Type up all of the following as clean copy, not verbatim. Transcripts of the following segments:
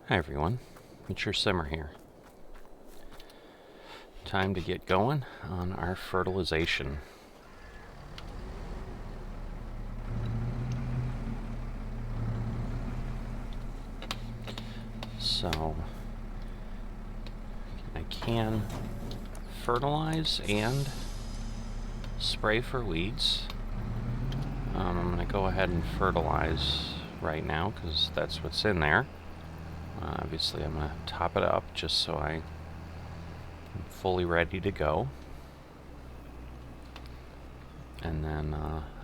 Hi everyone, it's your Simmer here. Time to get going on our fertilization. So I can fertilize and spray for weeds. I'm going to go ahead and fertilize right now because that's what's in there. Obviously I'm going to top it up just so I'm fully ready to go. And then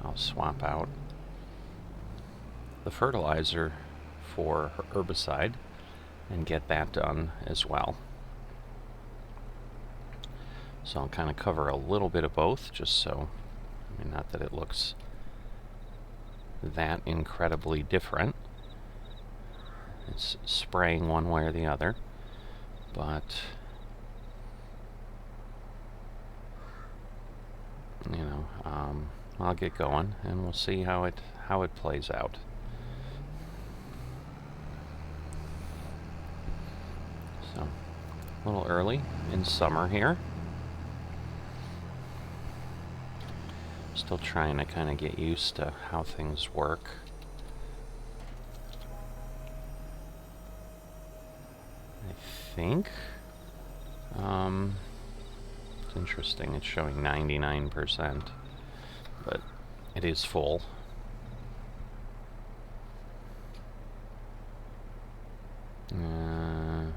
I'll swap out the fertilizer for herbicide and get that done as well. So I'll kind of cover a little bit of both, just so, not that it looks that incredibly different. It's spraying one way or the other, but I'll get going and we'll see how it plays out. So a little early in summer here. Still trying to kind of get used to how things work. I think it's interesting, it's showing 99%, but it is full. Well,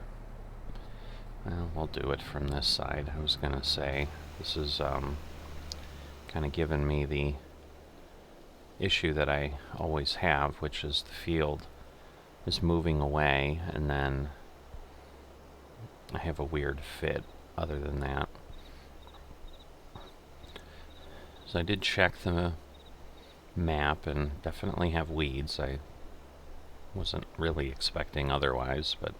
we'll do it from this side. I was gonna say, this is kind of given me the issue that I always have, which is the field is moving away and then I have a weird fit other than that. So I did check the map and definitely have weeds. I wasn't really expecting otherwise, but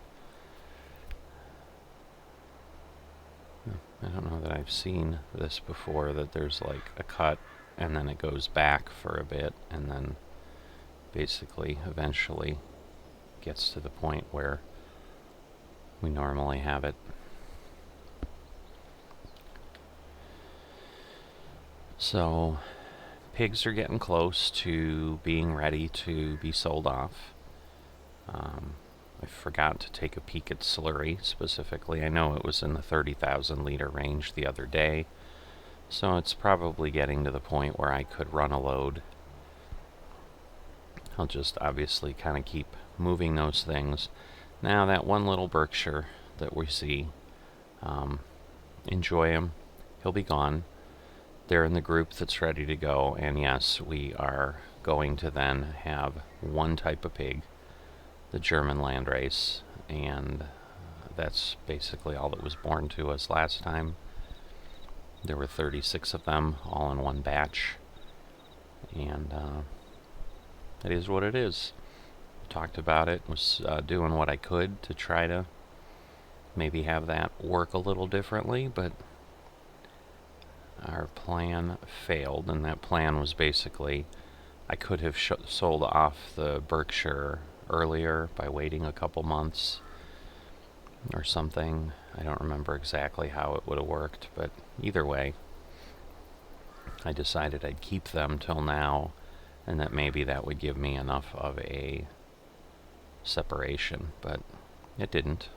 I don't know that I've seen this before, that there's like a cut and then it goes back for a bit and then basically eventually gets to the point where we normally have it. So pigs are getting close to being ready to be sold off. I forgot to take a peek at slurry specifically. I know it was in the 30,000 liter range the other day, so it's probably getting to the point where I could run a load. I'll just obviously kind of keep moving those things. Now that one little Berkshire that we see, enjoy him, he'll be gone. They're in the group that's ready to go, and yes, we are going to then have one type of pig, the German landrace, and that's basically all that was born to us last time. There were 36 of them, all in one batch, and it is what it is. Talked about it, was doing what I could to try to maybe have that work a little differently, but our plan failed, and that plan was basically I could have sold off the Berkshire earlier by waiting a couple months or something. I don't remember exactly how it would have worked, but either way, I decided I'd keep them till now, and that maybe that would give me enough of a separation, but it didn't.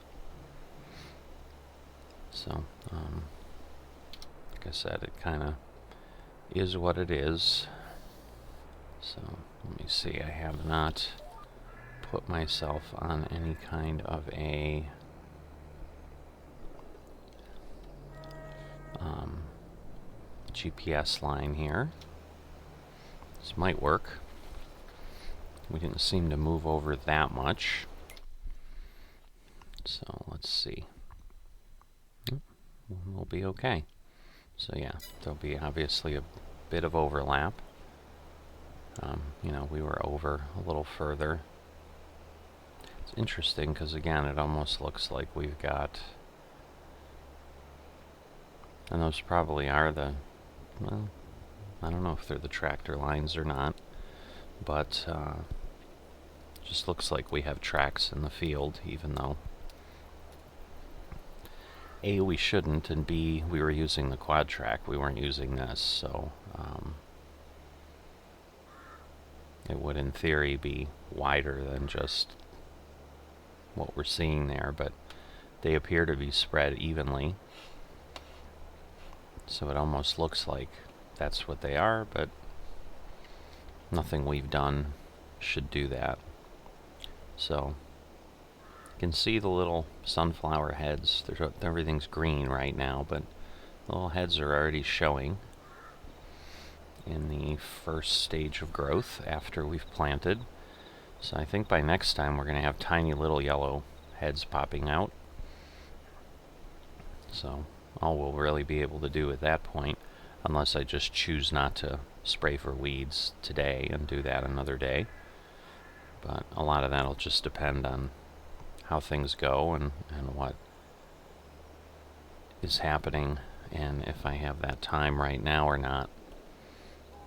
So, like I said, it kind of is what it is. So, let me see, I have not put myself on any kind of a GPS line here. This might work. We didn't seem to move over that much. So let's see. We'll be okay. So yeah, there'll be obviously a bit of overlap. We were over a little further. It's interesting because again, it almost looks like we've got, and those probably are the, well, I don't know if they're the tractor lines or not, but Just looks like we have tracks in the field, even though A, we shouldn't, and B, we were using the quad track. We weren't using this, so it would in theory be wider than just what we're seeing there, but they appear to be spread evenly. So it almost looks like that's what they are, but nothing we've done should do that. So you can see the little sunflower heads. Everything's green right now, but the little heads are already showing in the first stage of growth after we've planted. So I think by next time we're going to have tiny little yellow heads popping out. So all we'll really be able to do at that point, unless I just choose not to spray for weeds today and do that another day. But a lot of that will just depend on how things go and what is happening, and if I have that time right now or not,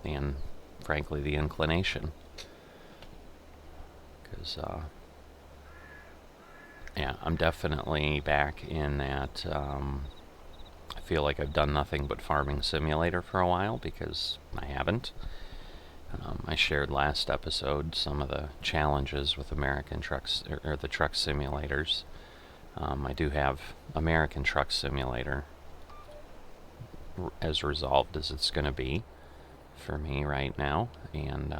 and frankly the inclination. Because yeah, I'm definitely back in that I feel like I've done nothing but Farming Simulator for a while, because I haven't. I shared last episode some of the challenges with American trucks, or the truck simulators. I do have American Truck Simulator as resolved as it's going to be for me right now, and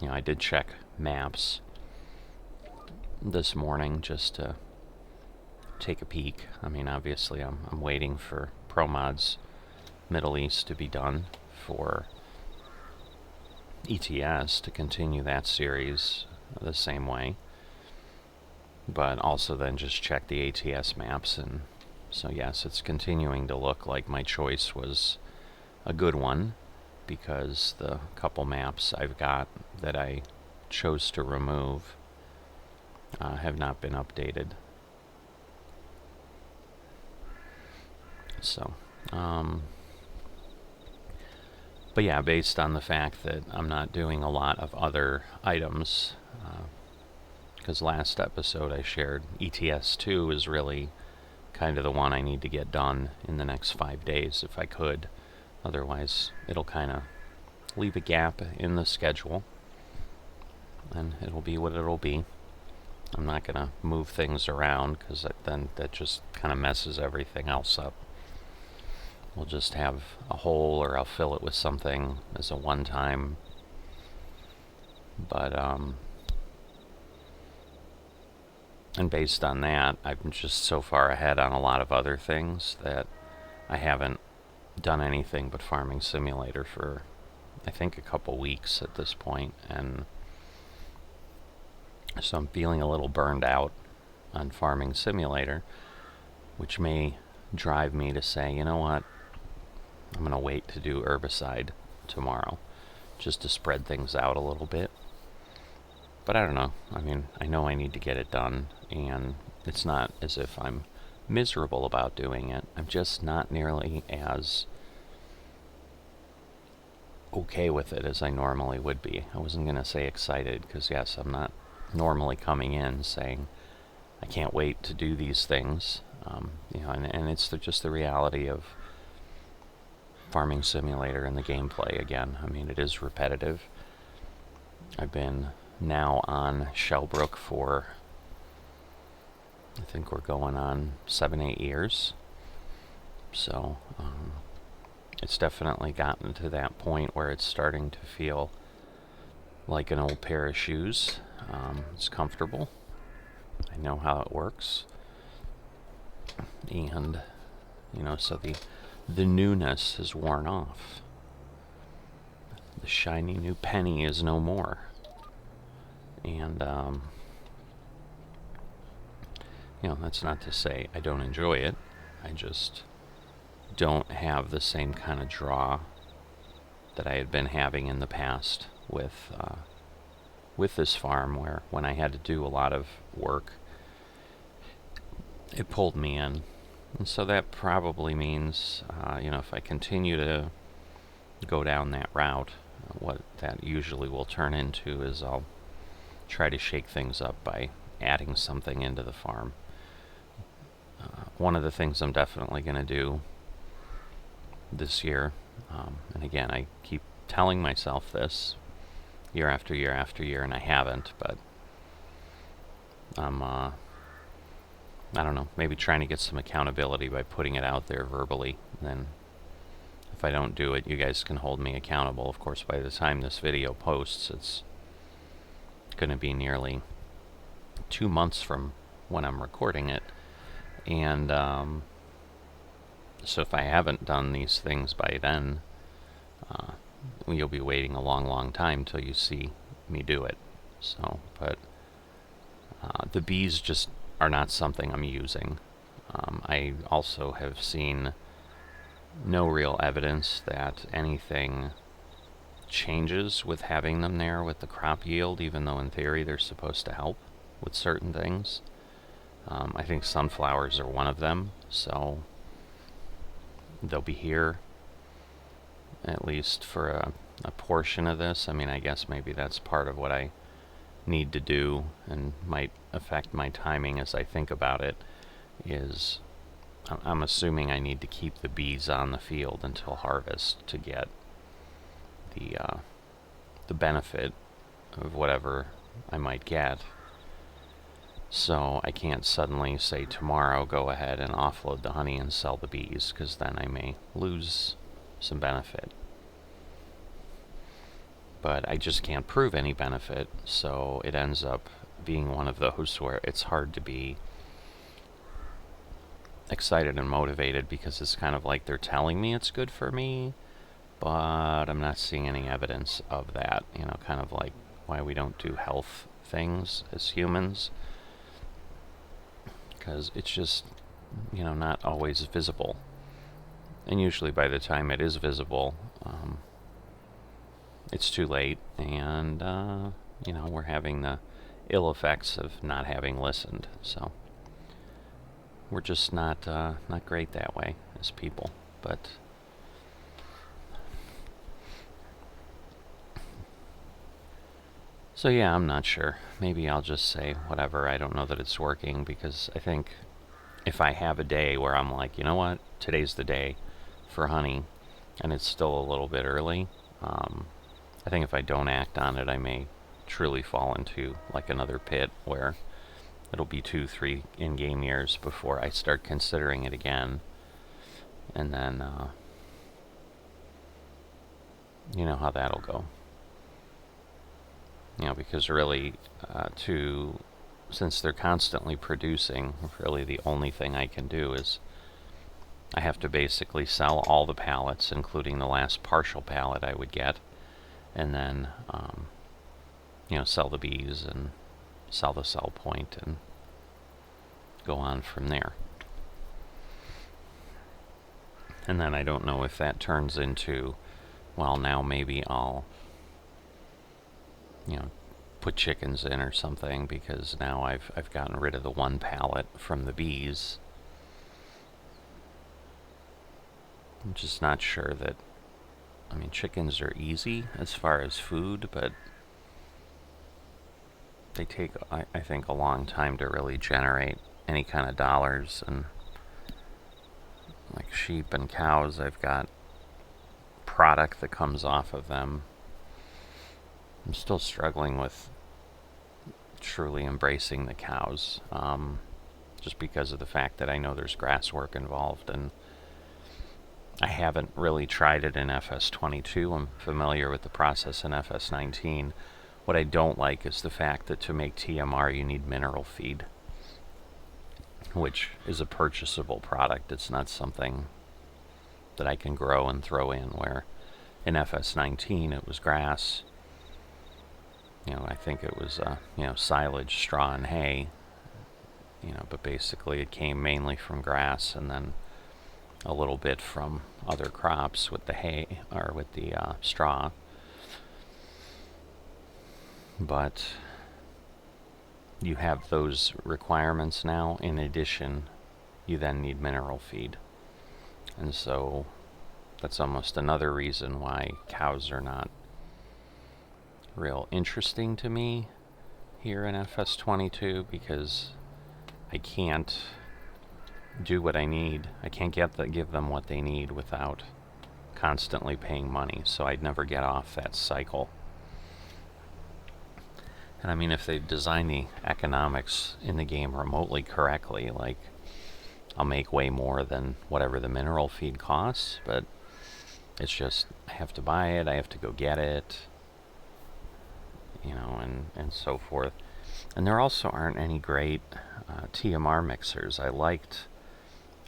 you know, I did check maps this morning just to take a peek. I mean, obviously I'm waiting for ProMod's Middle East to be done for ETS to continue that series the same way, but also then just check the ATS maps, and so yes, it's continuing to look like my choice was a good one, because the couple maps I've got that I chose to remove have not been updated. So but yeah, based on the fact that I'm not doing a lot of other items, because last episode I shared ETS2 is really kind of the one I need to get done in the next 5 days if I could. Otherwise, it'll kind of leave a gap in the schedule, and it'll be what it'll be. I'm not going to move things around, because then that just kind of messes everything else up. We'll just have a hole, or I'll fill it with something as a one-time. But, and based on that, I'm just so far ahead on a lot of other things that I haven't done anything but Farming Simulator for, I think, a couple weeks at this point, and so I'm feeling a little burned out on Farming Simulator, which may drive me to say, you know what, I'm going to wait to do herbicide tomorrow, just to spread things out a little bit. But I don't know. I mean, I know I need to get it done, and it's not as if I'm miserable about doing it. I'm just not nearly as okay with it as I normally would be. I wasn't going to say excited, because yes, I'm not normally coming in saying I can't wait to do these things. You know, and it's just the reality of Farming Simulator and the gameplay again. I mean, it is repetitive. I've been now on Shellbrook for, I think we're going on 7-8 years. So it's definitely gotten to that point where it's starting to feel like an old pair of shoes. It's comfortable. I know how it works. And, you know, so the newness has worn off. The shiny new penny is no more. And, you know, that's not to say I don't enjoy it. I just don't have the same kind of draw that I had been having in the past with this farm, where when I had to do a lot of work, it pulled me in. And so that probably means, you know, if I continue to go down that route, what that usually will turn into is I'll try to shake things up by adding something into the farm. One of the things I'm definitely going to do this year, and again, I keep telling myself this year after year after year, and I haven't, but I'm, I don't know, maybe trying to get some accountability by putting it out there verbally. Then if I don't do it, you guys can hold me accountable. Of course, by the time this video posts, it's going to be nearly 2 months from when I'm recording it. And so if I haven't done these things by then, you'll be waiting a long, long time till you see me do it. So, but the bees just are not something I'm using. I also have seen no real evidence that anything changes with having them there with the crop yield, even though in theory they're supposed to help with certain things. I think sunflowers are one of them, so they'll be here at least for a portion of this. I mean, I guess maybe that's part of what I need to do and might affect my timing as I think about it, is I'm assuming I need to keep the bees on the field until harvest to get the benefit of whatever I might get. So I can't suddenly say tomorrow go ahead and offload the honey and sell the bees, because then I may lose some benefit. But I just can't prove any benefit, so it ends up being one of those where it's hard to be excited and motivated, because it's kind of like they're telling me it's good for me, but I'm not seeing any evidence of that. You know, kind of like why we don't do health things as humans, because it's just, you know, not always visible. And usually by the time it is visible, it's too late, and you know, we're having the ill effects of not having listened. So we're just not great that way as people. But so yeah, I'm not sure. Maybe I'll just say whatever. I don't know that it's working, because I think if I have a day where I'm like, you know what, today's the day for honey, and it's still a little bit early, I think if I don't act on it, I may truly fall into like another pit where it'll be 2-3 in-game years before I start considering it again. And then, you know how that'll go. You know, because really, since they're constantly producing, really the only thing I can do is I have to basically sell all the pallets, including the last partial pallet I would get, and then, you know, sell the bees and sell the sell point and go on from there. And then I don't know if that turns into, well, now maybe I'll, you know, put chickens in or something, because now I've gotten rid of the one pallet from the bees. I'm just not sure that, I mean, chickens are easy as far as food, but they take, I think, a long time to really generate any kind of dollars. And like sheep and cows, I've got product that comes off of them. I'm still struggling with truly embracing the cows, just because of the fact that I know there's grass work involved, and I haven't really tried it in FS22. I'm familiar with the process in FS19. What I don't like is the fact that to make TMR you need mineral feed, which is a purchasable product. It's not something that I can grow and throw in, where in FS19 it was grass. You know, I think it was, you know, silage, straw, and hay. You know, but basically it came mainly from grass, and then a little bit from other crops with the hay, or with the straw. But you have those requirements now. In addition, you then need mineral feed. And so that's almost another reason why cows are not real interesting to me here in FS22 because I can't do what I need. I can't give them what they need without constantly paying money, so I'd never get off that cycle. And I mean, if they design the economics in the game remotely correctly, like, I'll make way more than whatever the mineral feed costs, but it's just, I have to buy it, I have to go get it, you know, and so forth. And there also aren't any great TMR mixers. I liked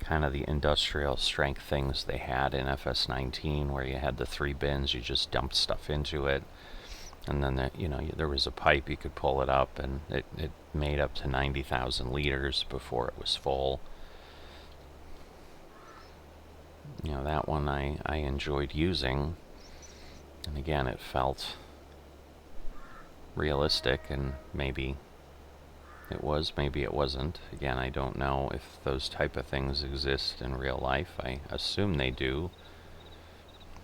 kind of the industrial strength things they had in FS19, where you had the 3 bins, you just dumped stuff into it, and then there was a pipe, you could pull it up, and it made up to 90,000 liters before it was full. You know, that one I enjoyed using, and again, it felt realistic, and maybe it was, maybe it wasn't. Again, I don't know if those type of things exist in real life. I assume they do,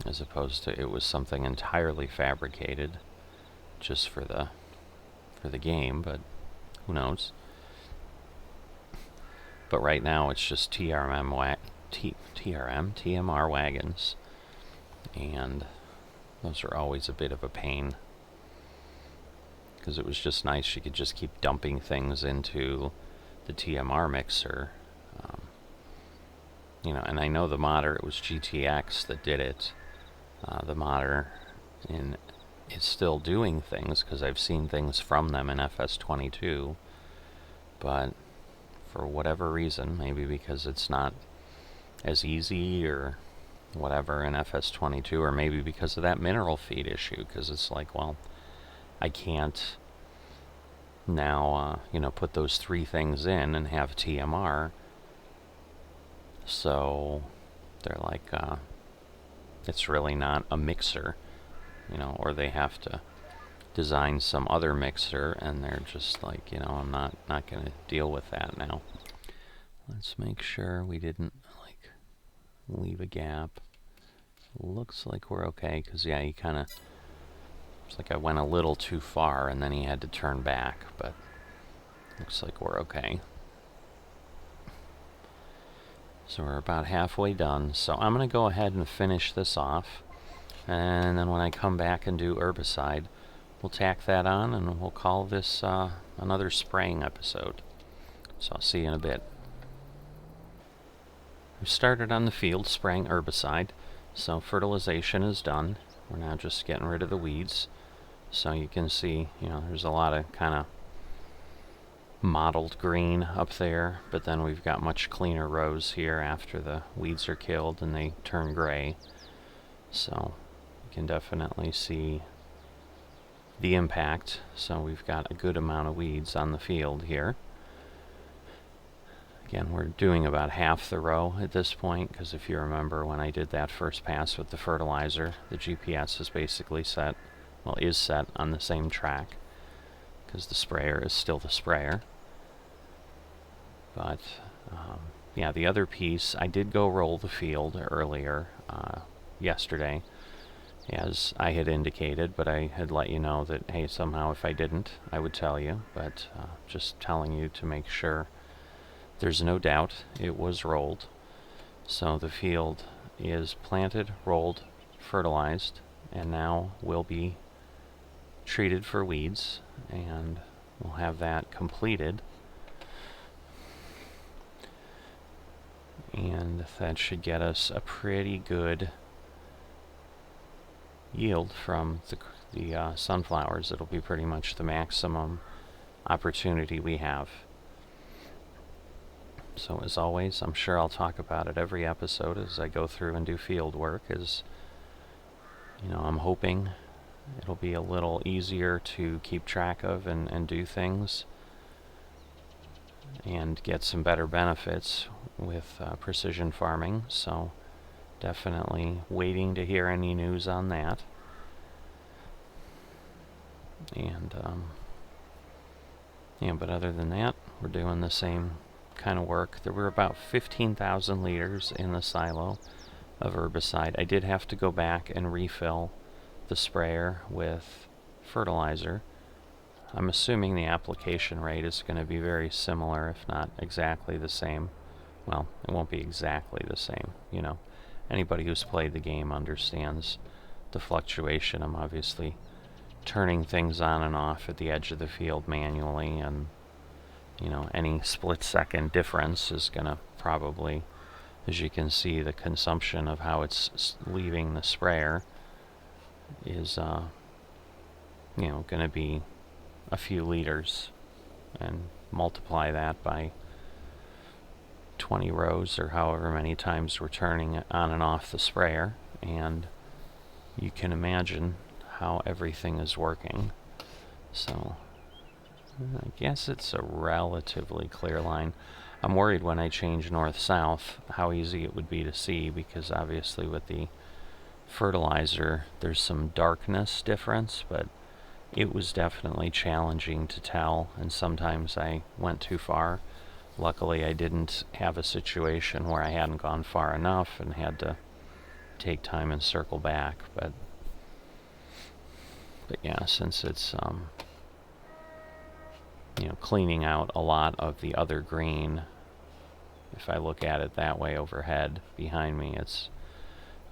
as opposed to it was something entirely fabricated just for the game, but who knows. But right now it's just TMR wagons, and those are always a bit of a pain, because it was just nice, you could just keep dumping things into the TMR mixer. You know, and I know the modder, it was GTX that did it. The modder is still doing things, because I've seen things from them in FS22, but for whatever reason, maybe because it's not as easy or whatever in FS22, or maybe because of that mineral feed issue, because it's like, well, I can't now, put those 3 things in and have TMR. So they're like, it's really not a mixer, or they have to design some other mixer, and they're just like, I'm not going to deal with that now. Let's make sure we didn't, leave a gap. Looks like we're okay, because, yeah, he kind of, it's like I went a little too far, and then he had to turn back, but looks like we're okay. So we're about halfway done, so I'm going to go ahead and finish this off, and then when I come back and do herbicide, we'll tack that on, and we'll call this another spraying episode. So I'll see you in a bit. We started on the field spraying herbicide, so fertilization is done. We're now just getting rid of the weeds. So you can see, there's a lot of kind of mottled green up there, but then we've got much cleaner rows here after the weeds are killed and they turn gray. So you can definitely see the impact. So we've got a good amount of weeds on the field here. Again, we're doing about half the row at this point, because if you remember when I did that first pass with the fertilizer, the GPS is basically is set on the same track, because the sprayer is still the sprayer. But yeah, the other piece, I did go roll the field earlier yesterday, as I had indicated, but I had let you know that, hey, somehow if I didn't, I would tell you, but just telling you to make sure there's no doubt it was rolled. So the field is planted, rolled, fertilized, and now will be treated for weeds, and we'll have that completed. And that should get us a pretty good yield from the sunflowers. It'll be pretty much the maximum opportunity we have. So as always, I'm sure I'll talk about it every episode as I go through and do field work, I'm hoping it'll be a little easier to keep track of and do things and get some better benefits with precision farming. So definitely waiting to hear any news on that. And but other than that, we're doing the same kind of work. There were about 15,000 liters in the silo of herbicide. I did have to go back and refill the sprayer with fertilizer. I'm assuming the application rate is going to be very similar, if not exactly the same. Well, it won't be exactly the same, you know. Anybody who's played the game understands the fluctuation. I'm obviously turning things on and off at the edge of the field manually, and you know, any split-second difference is going to probably, as you can see, the consumption of how it's leaving the sprayer is, you know, going to be a few liters, and multiply that by 20 rows or however many times we're turning it on and off the sprayer, and you can imagine how everything is working. So I guess it's a relatively clear line. I'm worried when I change north-south how easy it would be to see, because obviously with the fertilizer there's some darkness difference, but it was definitely challenging to tell, and sometimes I went too far. Luckily I didn't have a situation where I hadn't gone far enough and had to take time and circle back, but yeah, since it's you know, cleaning out a lot of the other green, if I look at it that way overhead behind me, it's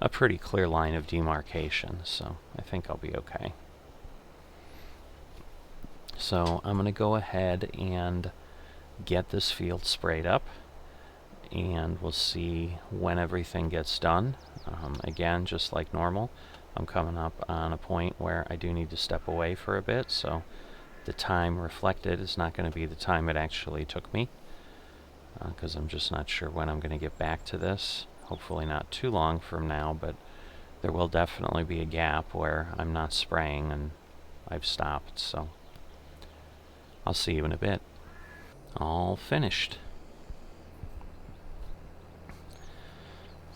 a pretty clear line of demarcation, so I think I'll be okay. So I'm going to go ahead and get this field sprayed up, and we'll see when everything gets done. Again, just like normal, I'm coming up on a point where I do need to step away for a bit, so the time reflected is not going to be the time it actually took me, because I'm just not sure when I'm going to get back to this. Hopefully not too long from now, but there will definitely be a gap where I'm not spraying and I've stopped, so I'll see you in a bit. All finished.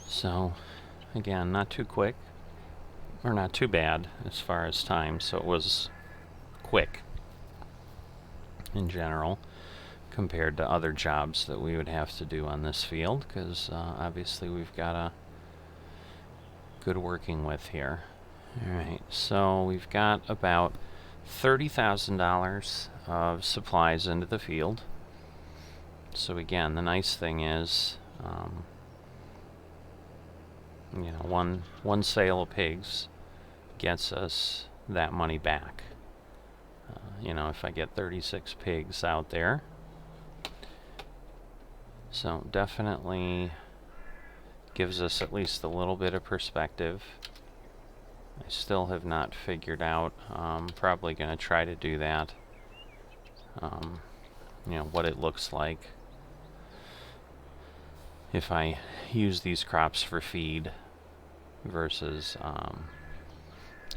So again, not too quick, or not too bad as far as time, so it was quick in general compared to other jobs that we would have to do on this field, because obviously we've got a good working with here. Alright, so we've got about $30,000 of supplies into the field. So again, the nice thing is, you know, one sale of pigs gets us that money back. You know, if I get 36 pigs out there. So definitely gives us at least a little bit of perspective. I still have not figured out, probably going to try to do that, you know, what it looks like if I use these crops for feed versus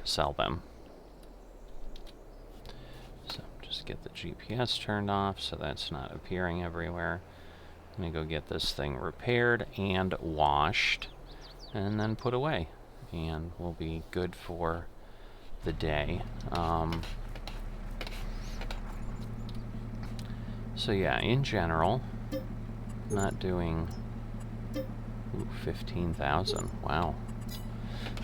sell them. So just get the GPS turned off so that's not appearing everywhere. I'm going to go get this thing repaired and washed and then put away, and we'll be good for the day. So yeah, in general, not doing 15,000. Wow.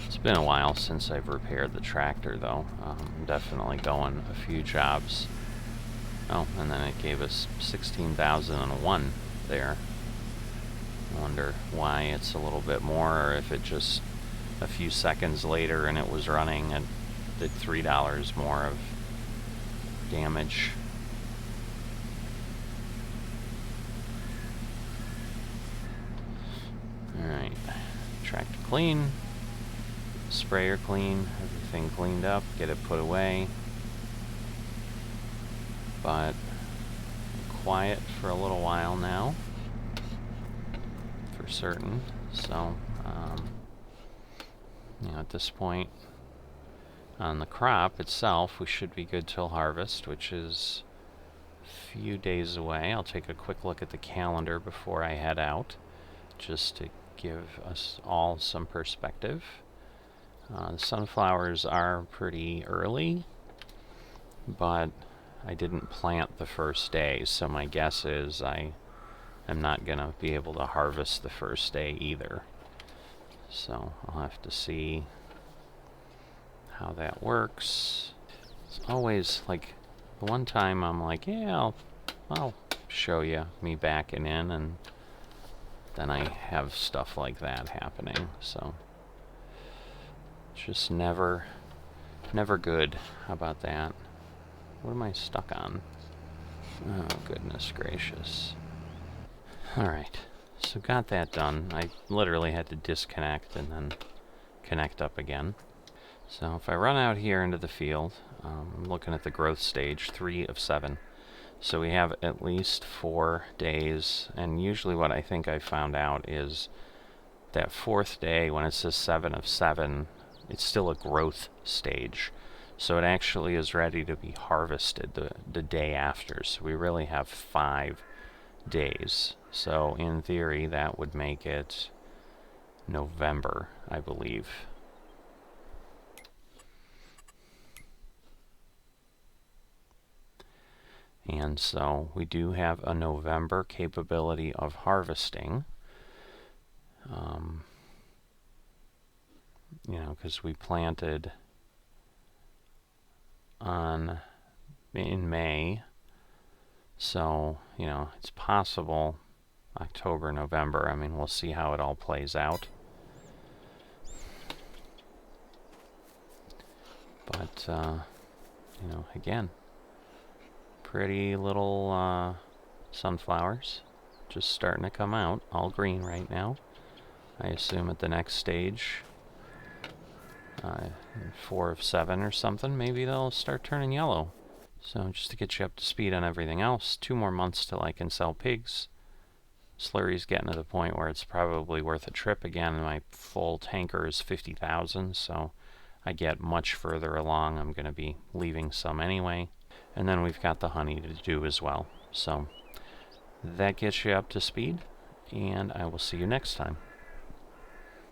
It's been a while since I've repaired the tractor, though. I'm definitely going a few jobs. Oh, and then it gave us 16,001 there. I wonder why it's a little bit more, or if it just a few seconds later and it was running and did $3 more of damage. Alright, tractor clean, sprayer clean, everything cleaned up, get it put away. But quiet for a little while now, for certain. So, you know, at this point on the crop itself, we should be good till harvest, which is a few days away. I'll take a quick look at the calendar before I head out, just to give us all some perspective. The sunflowers are pretty early, but I didn't plant the first day, so my guess is I am not going to be able to harvest the first day either. So I'll have to see how that works. It's always like The one time I'm like, yeah, I'll show you me backing in, and then I have stuff like that happening. So it's just never good. How about that? What am I stuck on? Oh, goodness gracious. Alright, so got that done. I literally had to disconnect and then connect up again. So if I run out here into the field, I'm looking at the growth stage, 3 of 7. So we have at least 4 days, and usually what I think I found out is that 4th day, when it says 7 of 7, it's still a growth stage. So it actually is ready to be harvested the day after. So we really have 5 days. So in theory, that would make it November, I believe. And so we do have a November capability of harvesting. You know, because we planted in May. So, you know, it's possible October, November. I mean, we'll see how it all plays out. But, you know, again, pretty little sunflowers just starting to come out, all green right now. I assume at the next stage, 4 of 7 or something, maybe they'll start turning yellow. So just to get you up to speed on everything else, 2 more months till I can sell pigs. Slurry's getting to the point where it's probably worth a trip again. My full tanker is 50,000, so I get much further along. I'm going to be leaving some anyway. And then we've got the honey to do as well. So that gets you up to speed, and I will see you next time.